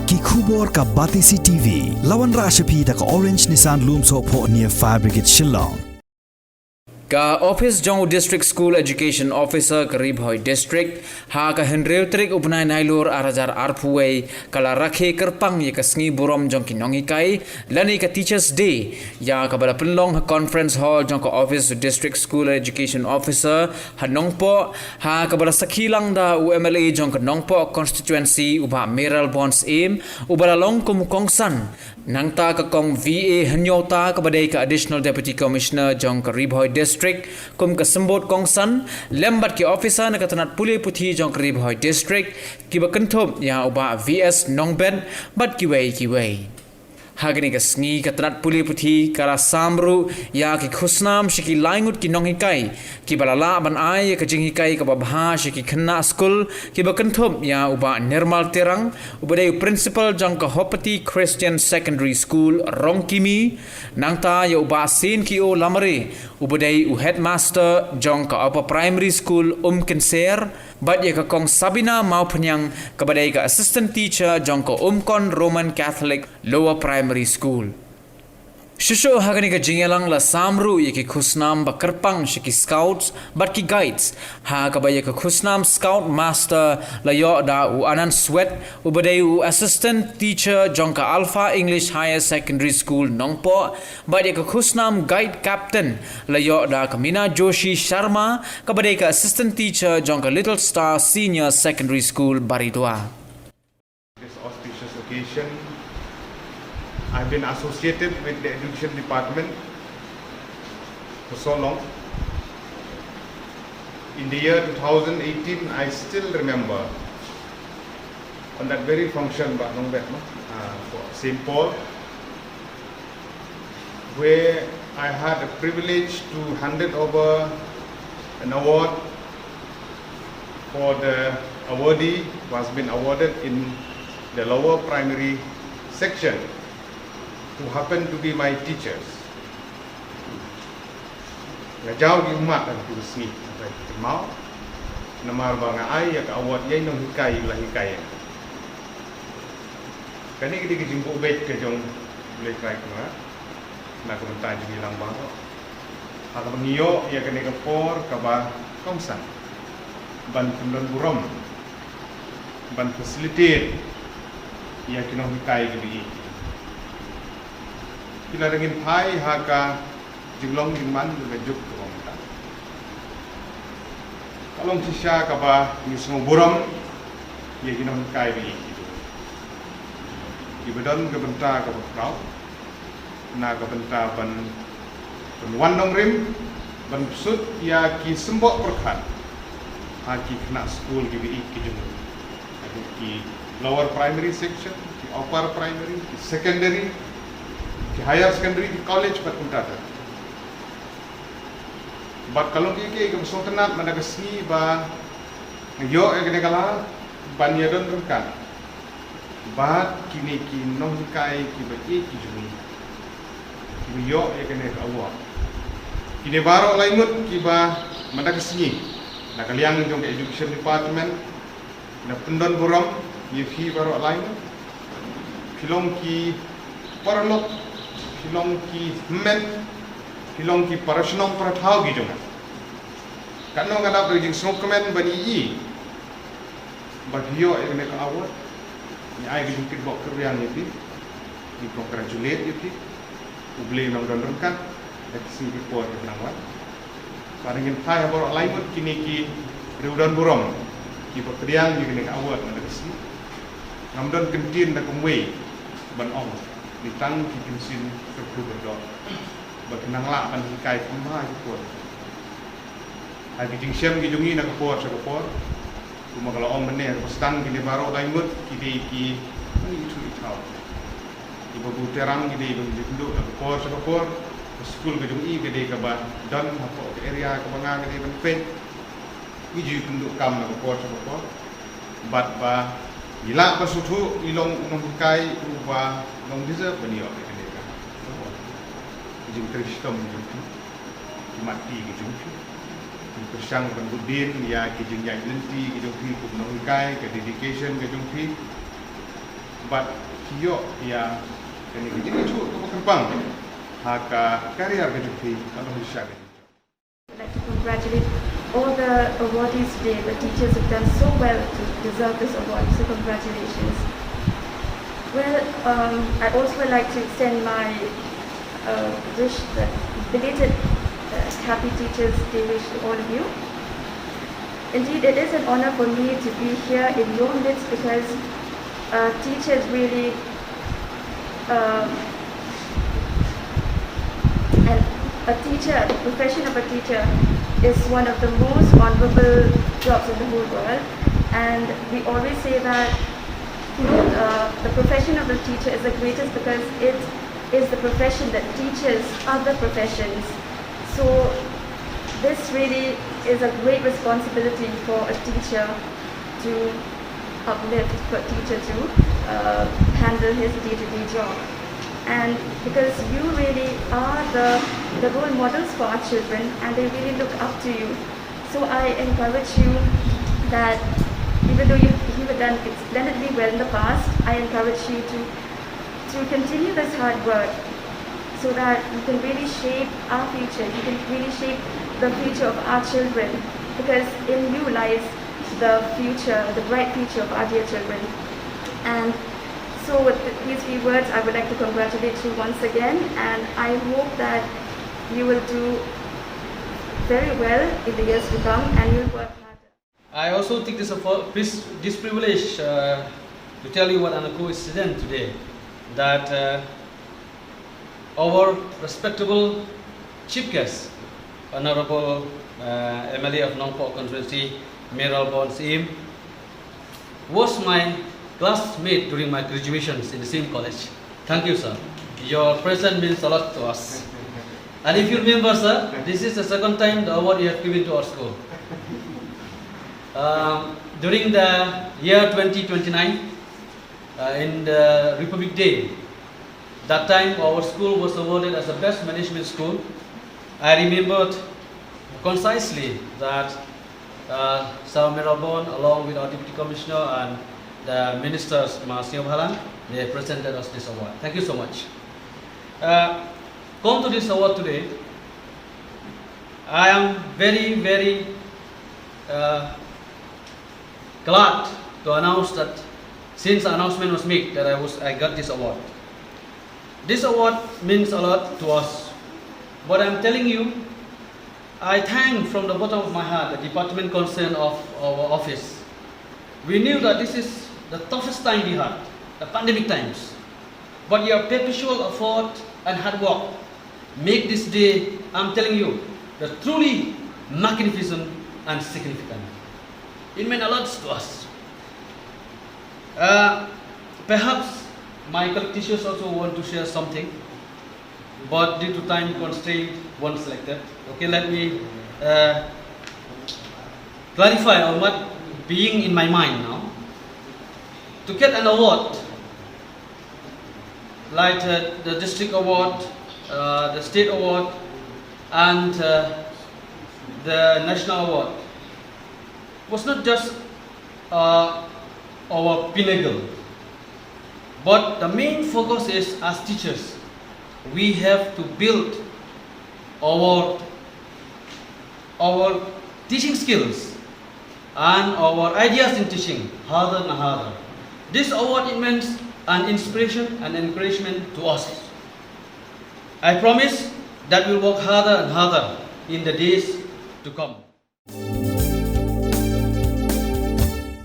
ki khubor ka Batisi TV lawan rashapi ta ka Orange Nissan Loom so pho near Fire Brigade Shillong Ka Office Jong District School Education Officer ka Bhoi District ha ka Henry Trik upnai nailur arajar arpuway kala rakhe kerpang ye ka sngi Burom jong ki Nonghikai lani ka Teachers Day ya ka bala penlong ha Conference Hall jong ka Office District School Education Officer ha Nongpo ha ka bala sakhilang da UMLA jong ka Nongpo constituency uba Meral Bonds aim ubala long kum kongsan nangta ka kong VA hanyota ka badai ka Additional Deputy Commissioner jong ka Bhoi District kum ka sembot kongsan lembat ki officer na katanat puli puthi jong ka Bhoi District ki bakenthop ya uba VS Nongben bat ki wei hagani ka sngi katanat puli puthi kala samru ya ki khusnam shiki laingut ki Nonghikai ki balala ban ai ka Jingrakhe ka babha shiki khanna school ki bakenthop ya uba Nirmal Terang ubadai principal jong ka Hopati Christian Secondary School Rongkimi nangta ya uba sin ki o lamare ubadai u headmaster jong ka upper primary school Kenser bat ya ka kong Sabina mau penyang kabadai ka assistant teacher jong ka Kon Roman Catholic Lower Primary School. Shusho hagani ka jingelang la samru ye ki khusnam ba kerpang shiki scouts bat ki guides ha ka ba ye ka khusnam scout master la yo da u anan sweat u badai u assistant teacher jong ka Alpha English Higher Secondary School Nongpo bat ye ka khusnam guide captain la yo da ka Mina Joshi Sharma ka badai ka assistant teacher jong ka Little Star Senior Secondary School Baridwa. This auspicious occasion, I've been associated with the education department for so long. In the year 2018, I still remember on that very function for St. Paul, where I had a privilege to hand it over an award for the awardee who has been awarded in the lower primary section, who happen to be my teachers. Ngajau di umat dan kursi sampai mau nama bang ai ya award ye Nonghikai Nonghikai. Kani kita jumpa bet ke jong boleh try kena nak mentai jadi lang bang. Atau ngio ya kene ke por ka ba kongsan. Ban pendon Burom. Ban facilitate ya Nonghikai ke bi. Kila ringin pai haka jinglong jingman mejuk tuang ta. Kalong sisya kaba ni semua Burom ye Nonghikai bi. Ibadon ke benta ke kau na ke benta ban wandong rim ban sud ya ki sembok perkhan haki kena school ki bi ki jung. Ada ki lower primary section, ki upper primary, ki secondary, ki higher secondary, ki college pat unta ta. Bat kalau ki so tenat mana kesni ba yo e kene kala ban ya don kan. Bat kini ki Nonghikai ki ba ki juni. Ki yo e kene ka awak. Kini baro lainut ki ba mana kesni. Na kaliang jong education department na pendon Burom ye fi baro lainut. Filong ki paralok filong ki men filong ki parashnong parathau gi jong. Kanong kada bring smoke comment bani i. But yo e kene ka awak. Ni ai gi jungkit bok keryang ni ni congratulate ni uble nang don kan dak si report ke nang wan paringin thai habor laimut kini ki reudan Burom ki peryang ni kene awat na dak si namdon kentin dak kumwe ban ong ditang ki kinsin serbu berdor bak nang la ban kai kama ki pot ai gi jingsiam gi jungi nak pot sa pot cuma kalau orang benar pastang kini baru laimut kini ki ni itu itau ibu terang kini duduk nak kor school ke jungi kini ke ba dan apa ke area ke bangang kini tempat ni ju tunduk kam nak kor bat ba gila pasutu ilong Nonghikai uba long deserve bani ok kini ka jing kristom jing mati ke jungi Persang Budin ya ki jing yang lenti ki jong fi kum Nonghikai ke dedication ke jong fi but kio ya kini kini chu to kempang haka karya kejupi kalau bisa. I'd like to congratulate all the awardees today. The teachers have done so well to deserve this award, so congratulations. Well, I also would like to extend my wish, the belated Happy Teachers Day wish to all of you. Indeed, it is an honor for me to be here in your midst because teachers really and a teacher, the profession of a teacher is one of the most honorable jobs in the whole world, and we always say that the profession of the teacher is the greatest because it is the profession that teaches other professions. So this really is a great responsibility for a teacher to uplift, for a teacher to handle his day-to-day job. And because you really are the role models for our children and they really look up to you. So I encourage you that even though you have done splendidly well in the past, I encourage you to continue this hard work so that you can really shape our future, you can really shape the future of our children, because in you lies the future, the bright future of our dear children. And so with these few words, I would like to congratulate you once again, and I hope that you will do very well in the years to come and you will work harder. I also take this privilege to tell you what Anako is saying today, that our respectable chief guest, Honorable MLA of Nongpok Constituency, Meral Bonsim, was my classmate during my graduations in the same college. Thank you, sir. Your presence means a lot to us. And if you remember, sir, this is the second time the award you have given to our school. During the year 2029, in the Republic Day, that time our school was awarded as the best management school. I remembered concisely that Sir Meralbon, along with our Deputy Commissioner and the ministers, Dseo they presented us this award. Thank you so much. Come to this award today, I am very, very glad to announce that since the announcement was made that I got this award. This award means a lot to us. What I'm telling you, I thank from the bottom of my heart the department concerned of our office. We knew that this is the toughest time we had, the pandemic times. But your perpetual effort and hard work make this day, I'm telling you, the truly magnificent and significant. It meant a lot to us. Perhaps my colleague teachers also want to share something, but due to time constraint, one selected. Okay, let me clarify on what being in my mind now. To get an award, like the district award, the state award, and the national award, was not just our pinnacle, but the main focus is, as teachers, we have to build our teaching skills and our ideas in teaching harder and harder. This award, it means an inspiration and encouragement to us. I promise that we'll work harder and harder in the days to come.